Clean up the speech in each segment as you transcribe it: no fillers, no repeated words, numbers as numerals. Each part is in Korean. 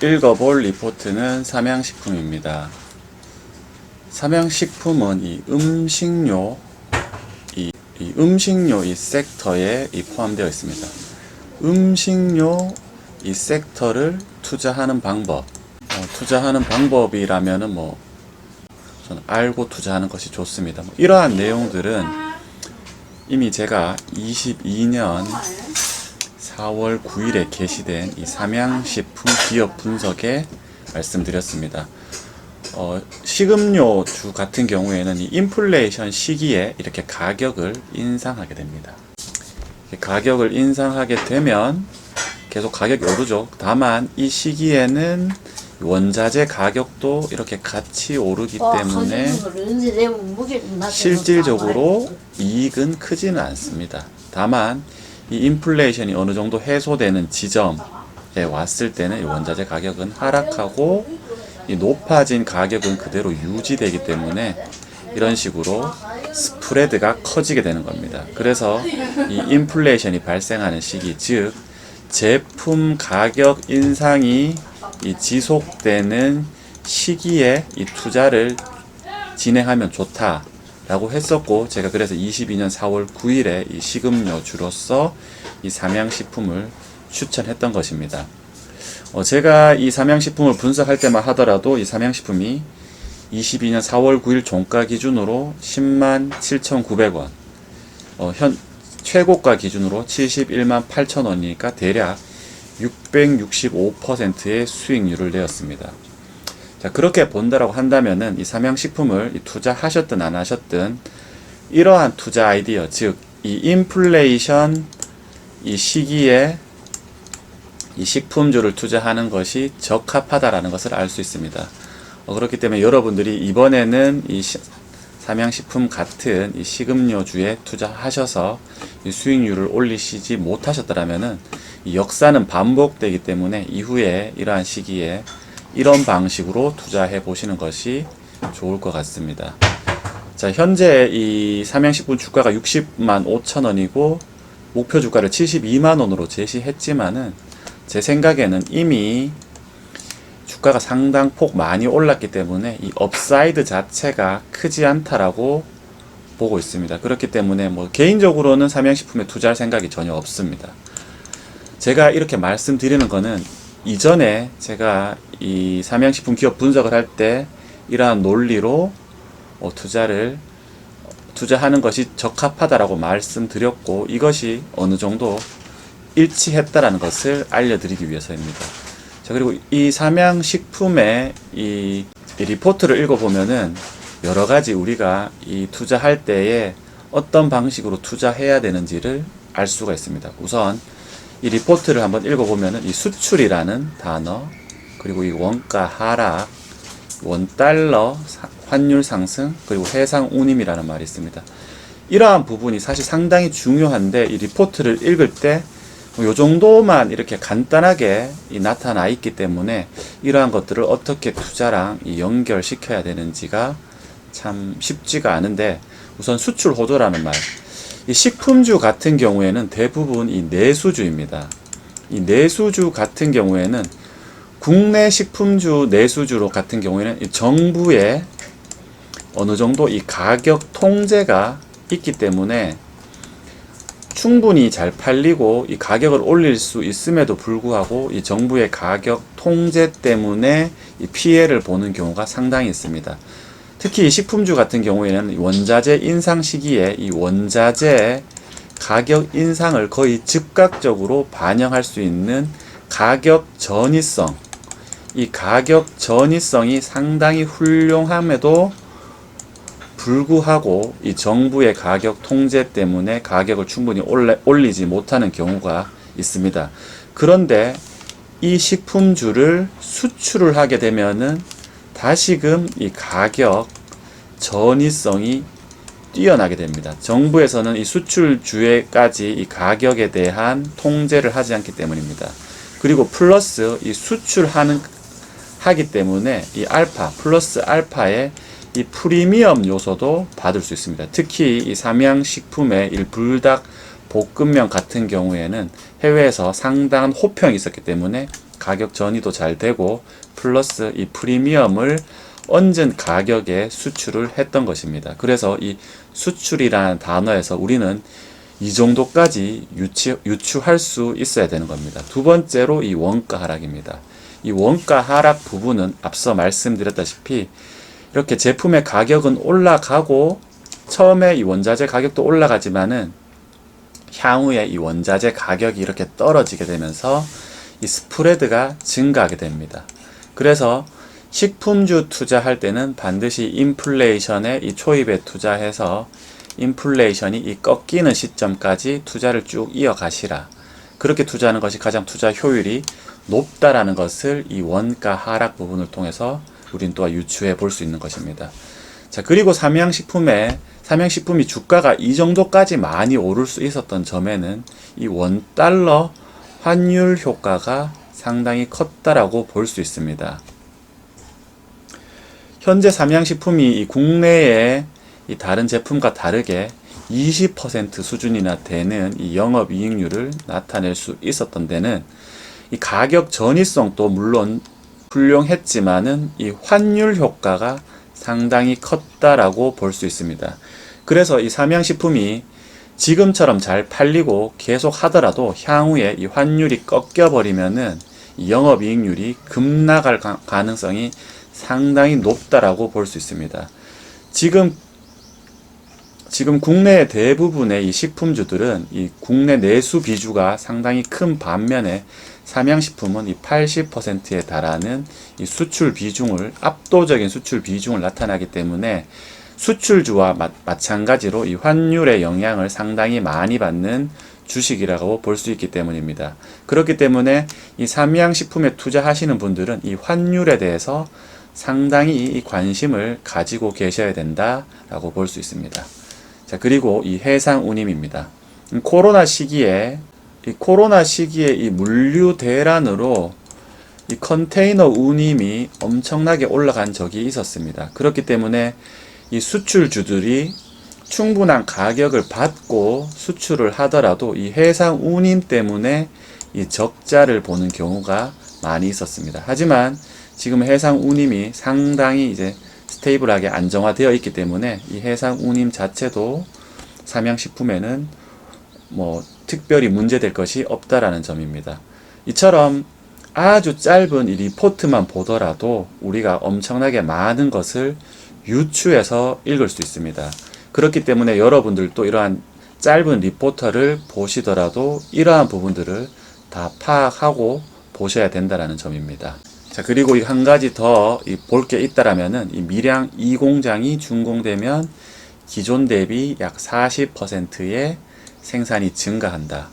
읽어볼 리포트는 삼양식품입니다. 삼양식품은 이 음식료 이 섹터에 포함되어 있습니다. 음식료 이 섹터를 투자하는 방법, 투자하는 방법이라면은 저는 알고 투자하는 것이 좋습니다. 이러한 내용들은 이미 제가 22년 4월 9일에 게시된 이 삼양식품 기업 분석에 말씀드렸습니다. 식음료주 같은 경우에는 이 인플레이션 시기에 이렇게 가격을 인상하게 됩니다. 가격을 인상하게 되면 계속 가격이 오르죠. 다만 이 시기에는 원자재 가격도 이렇게 같이 오르기 때문에 실질적으로 이익은 크지는 않습니다. 다만 이 인플레이션이 어느 정도 해소되는 지점에 왔을 때는 이 원자재 가격은 하락하고 이 높아진 가격은 그대로 유지되기 때문에 이런 식으로 스프레드가 커지게 되는 겁니다. 그래서 이 인플레이션이 발생하는 시기, 즉 제품 가격 인상이 이 지속되는 시기에 이 투자를 진행하면 좋다라고 했었고, 제가 그래서 22년 4월 9일에 이 식음료주로서 이 삼양식품을 추천했던 것입니다. 제가 이 삼양식품을 분석할 때만 하더라도 이 삼양식품이 22년 4월 9일 종가 기준으로 107,900원, 현 최고가 기준으로 71만 8천원이니까 대략 665%의 수익률을 내었습니다. 자, 그렇게 본다라고 한다면은 이 삼양식품을 투자하셨든 안 하셨든 이러한 투자 아이디어, 즉 이 인플레이션 이 시기에 이 식품주를 투자하는 것이 적합하다라는 것을 알 수 있습니다. 그렇기 때문에 여러분들이 이번에는 이 삼양식품 같은 이 식음료주에 투자하셔서 이 수익률을 올리시지 못하셨더라면은 이 역사는 반복되기 때문에 이후에 이러한 시기에 이런 방식으로 투자해 보시는 것이 좋을 것 같습니다. 자, 현재 이 삼양식품 주가가 60만 5천 원이고 목표 주가를 72만 원으로 제시했지만은 제 생각에는 이미 주가가 상당폭 많이 올랐기 때문에 이 업사이드 자체가 크지 않다라고 보고 있습니다. 그렇기 때문에 개인적으로는 삼양식품에 투자할 생각이 전혀 없습니다. 제가 이렇게 말씀드리는 거는 이전에 제가 이 삼양식품 기업 분석을 할 때 이러한 논리로 투자하는 것이 적합하다라고 말씀드렸고, 이것이 어느 정도 일치했다라는 것을 알려드리기 위해서입니다. 자, 그리고 이 삼양식품의 이 리포트를 읽어보면은 여러 가지 우리가 이 투자할 때에 어떤 방식으로 투자해야 되는지를 알 수가 있습니다. 우선 이 리포트를 한번 읽어보면은 이 수출이라는 단어, 그리고 이 원가 하락, 원달러 환율 상승, 그리고 해상 운임이라는 말이 있습니다. 이러한 부분이 사실 상당히 중요한데 이 리포트를 읽을 때 요 정도만 이렇게 간단하게 나타나 있기 때문에 이러한 것들을 어떻게 투자랑 연결시켜야 되는지가 참 쉽지가 않은데, 우선 수출 호조라는 말, 이 식품주 같은 경우에는 대부분 이 내수주입니다. 이 내수주 같은 경우에는 국내 식품주 내수주 같은 경우에는 이 정부의 어느 정도 이 가격 통제가 있기 때문에 충분히 잘 팔리고 이 가격을 올릴 수 있음에도 불구하고 이 정부의 가격 통제 때문에 이 피해를 보는 경우가 상당히 있습니다. 특히 이 식품주 같은 경우에는 원자재 인상 시기에 이 원자재 가격 인상을 거의 즉각적으로 반영할 수 있는 가격 전이성, 이 가격 전이성이 상당히 훌륭함에도 불구하고 이 정부의 가격 통제 때문에 가격을 충분히 올리지 못하는 경우가 있습니다. 그런데 이 식품주를 수출을 하게 되면은 다시금 이 가격 전이성이 뛰어나게 됩니다. 정부에서는 이 수출주에까지 이 가격에 대한 통제를 하지 않기 때문입니다. 그리고 플러스 이 하기 때문에 이 알파 플러스 알파의 이 프리미엄 요소도 받을 수 있습니다. 특히 이 삼양식품의 불닭 볶음면 같은 경우에는 해외에서 상당한 호평이 있었기 때문에 가격 전이도 잘 되고 플러스 이 프리미엄을 얹은 가격에 수출을 했던 것입니다. 그래서 이 수출이라는 단어에서 우리는 이 정도까지 유추할 수 있어야 되는 겁니다. 두 번째로 이 원가 하락입니다. 이 원가 하락 부분은 앞서 말씀드렸다시피 이렇게 제품의 가격은 올라가고 처음에 이 원자재 가격도 올라가지만은 향후에 이 원자재 가격이 이렇게 떨어지게 되면서 이 스프레드가 증가하게 됩니다. 그래서 식품주 투자할 때는 반드시 인플레이션의 이 초입에 투자해서 인플레이션이 이 꺾이는 시점까지 투자를 쭉 이어가시라. 그렇게 투자하는 것이 가장 투자 효율이 높다라는 것을 이 원가 하락 부분을 통해서 우린 또 유추해 볼 수 있는 것입니다. 자, 그리고 삼양식품이 주가가 이 정도까지 많이 오를 수 있었던 점에는 이 원달러 환율 효과가 상당히 컸다라고 볼 수 있습니다. 현재 삼양식품이 이 국내에 이 다른 제품과 다르게 20% 수준이나 되는 이 영업이익률을 나타낼 수 있었던 데는 이 가격 전이성도 물론 훌륭했지만은 이 환율 효과가 상당히 컸다라고 볼 수 있습니다. 그래서 이 삼양식품이 지금처럼 잘 팔리고 계속 하더라도 향후에 이 환율이 꺾여 버리면은 이 영업이익률이 급락할 가능성이 상당히 높다라고 볼 수 있습니다. 지금 국내의 대부분의 이 식품주들은 이 국내 내수 비주가 상당히 큰 반면에 삼양식품은 이 80%에 달하는 이 수출 비중을, 압도적인 수출 비중을 나타나기 때문에 수출주와 마찬가지로 이 환율의 영향을 상당히 많이 받는 주식이라고 볼 수 있기 때문입니다. 그렇기 때문에 이 삼양식품에 투자하시는 분들은 이 환율에 대해서 상당히 이 관심을 가지고 계셔야 된다라고 볼 수 있습니다. 자, 그리고 이 해상운임입니다. 코로나 시기에 이 물류 대란으로 이 컨테이너 운임이 엄청나게 올라간 적이 있었습니다. 그렇기 때문에 이 수출주들이 충분한 가격을 받고 수출을 하더라도 이 해상 운임 때문에 이 적자를 보는 경우가 많이 있었습니다. 하지만 지금 해상 운임이 상당히 이제 스테이블하게 안정화되어 있기 때문에 이 해상 운임 자체도 삼양식품에는 뭐 특별히 문제될 것이 없다라는 점입니다. 이처럼 아주 짧은 이 리포트만 보더라도 우리가 엄청나게 많은 것을 유추해서 읽을 수 있습니다. 그렇기 때문에 여러분들도 이러한 짧은 리포터를 보시더라도 이러한 부분들을 다 파악하고 보셔야 된다는 점입니다. 자, 그리고 한 가지 더 볼 게 있다라면은 이 밀양 2공장이 준공되면 기존 대비 약 40%의 생산이 증가한다.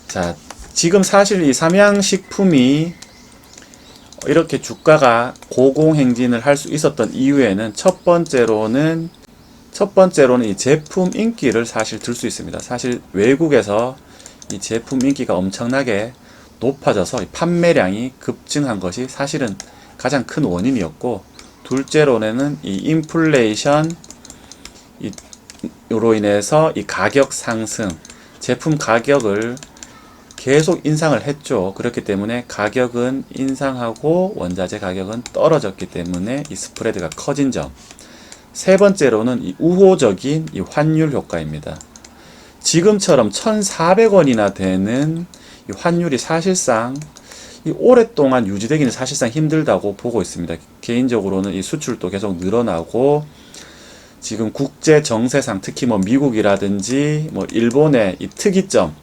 자, 지금 사실 이 삼양식품이 이렇게 주가가 고공행진을 할 수 있었던 이유에는 첫 번째로는 이 제품 인기를 사실 들 수 있습니다. 사실 외국에서 이 제품 인기가 엄청나게 높아져서 판매량이 급증한 것이 사실은 가장 큰 원인이었고, 둘째로는 이 인플레이션 으로 인해서 이 가격 상승, 제품 가격을 계속 인상을 했죠. 그렇기 때문에 가격은 인상하고 원자재 가격은 떨어졌기 때문에 이 스프레드가 커진 점. 세 번째로는 이 우호적인 이 환율 효과입니다. 지금처럼 1,400원이나 되는 이 환율이 사실상 이 오랫동안 유지되기는 사실상 힘들다고 보고 있습니다. 개인적으로는 이 수출도 계속 늘어나고 지금 국제 정세상 특히 뭐 미국이라든지 뭐 일본의 이 특이점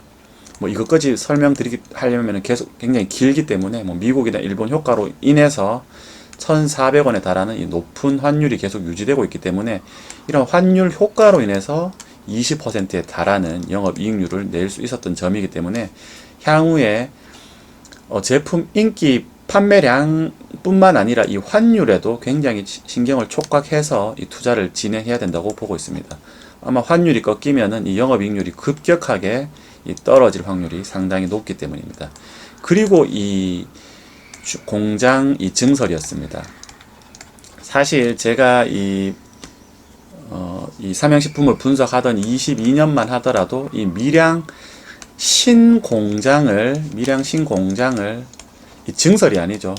뭐 이것까지 하려면 계속 굉장히 길기 때문에 뭐 미국이나 일본 효과로 인해서 1,400원에 달하는 이 높은 환율이 계속 유지되고 있기 때문에 이런 환율 효과로 인해서 20%에 달하는 영업이익률을 낼 수 있었던 점이기 때문에 향후에 제품 인기 판매량 뿐만 아니라 이 환율에도 굉장히 신경을 촉각해서 이 투자를 진행해야 된다고 보고 있습니다. 아마 환율이 꺾이면은 이 영업이익률이 급격하게 떨어질 확률이 상당히 높기 때문입니다. 그리고 이 공장 증설이었습니다. 사실 제가 이 삼양식품을 분석하던 22년만 하더라도 이 밀양 신공장을 이 증설이 아니죠.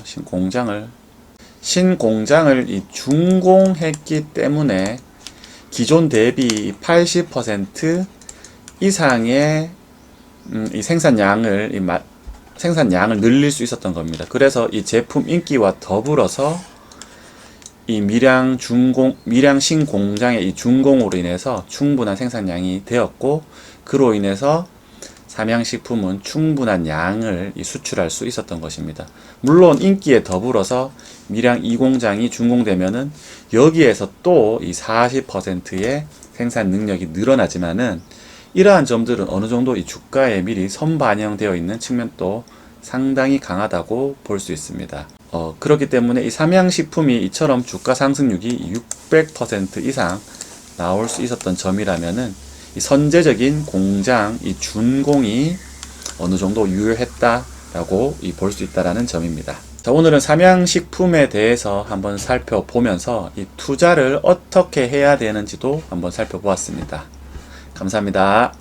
신공장을 이 준공했기 때문에 기존 대비 80% 이상의 이 생산량을 늘릴 수 있었던 겁니다. 그래서 이 제품 인기와 더불어서 이 밀양 신공장의 이 준공으로 인해서 충분한 생산량이 되었고, 그로 인해서 삼양식품은 충분한 양을 수출할 수 있었던 것입니다. 물론 인기에 더불어서 밀양 2공장이 준공되면은 여기에서 또 이 40%의 생산 능력이 늘어나지만은, 이러한 점들은 어느 정도 이 주가에 미리 선반영되어 있는 측면도 상당히 강하다고 볼 수 있습니다. 그렇기 때문에 이 삼양식품이 이처럼 주가 상승률이 600% 이상 나올 수 있었던 점이라면은, 이 선제적인 공장 이 준공이 어느 정도 유효했다라고 볼 수 있다라는 점입니다. 자, 오늘은 삼양식품에 대해서 한번 살펴보면서 이 투자를 어떻게 해야 되는지도 한번 살펴보았습니다. 감사합니다.